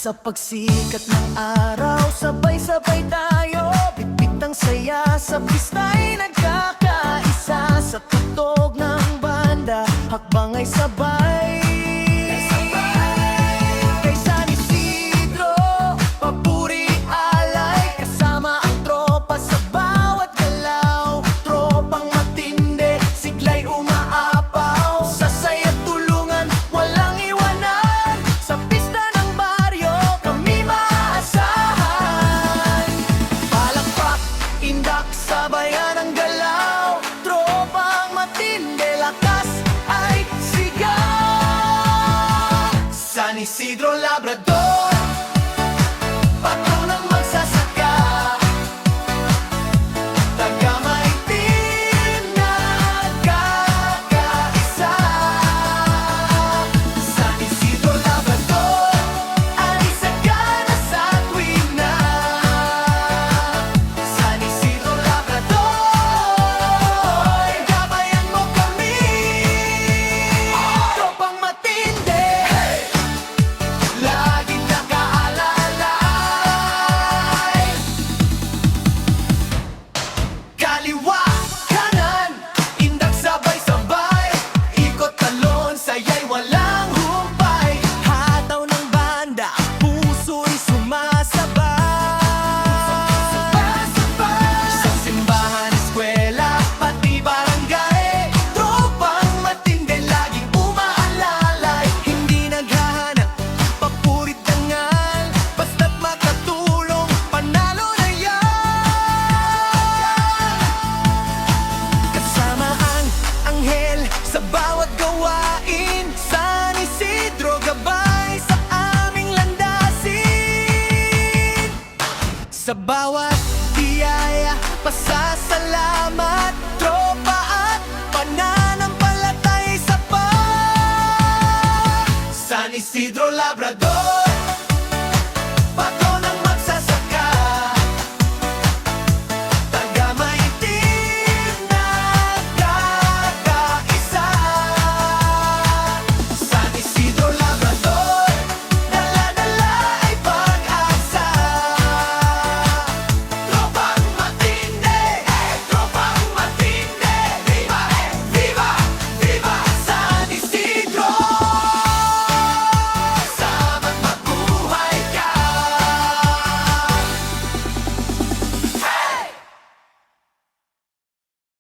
Sa pagsikat ng araw, sabay-sabay tayo, bitbit ang saya, sa pista'y nagkakaisa. Sa tugtog ng banda, hakbang ay sabay. Kay San Isidro, papuri alay, kasama ang tropa sa bawat galaw. Tropang matindi, sigla'y umaapaw, sa saya't tulungan, walang iwanan. Sa pista ng baryo, kami maaasahan. Palakpak, indak, sabayan ang galaw. Tropang matindi, lakas ay sigaw. San Isidro Labrador, patunang magsasaka, taga-maitim nagkakaisa. San Isidro Labrador, anisagana sa tuwing na. San Isidro Labrador, gabayan mo kami. Tropang matindi, laging nakaalalay. Kaliwa, kanan, indak sabay-sabay, ikot talon, saya'y walang humpay. Hataw ng banda, puso'y sumasabay. Sa simbahan, eskwela, pati barangay, tropang matindi, laging umaalalay. Hindi naghahanap, papurit dangal, basta't makatulong, panalo na yan. Kasama ang anghel sa bawat gawain, San Isidro gabay sa aming landasin. Sa bawat biyaya, pasasalamat, tropa at pananampalatay sa San Isidro Labrador.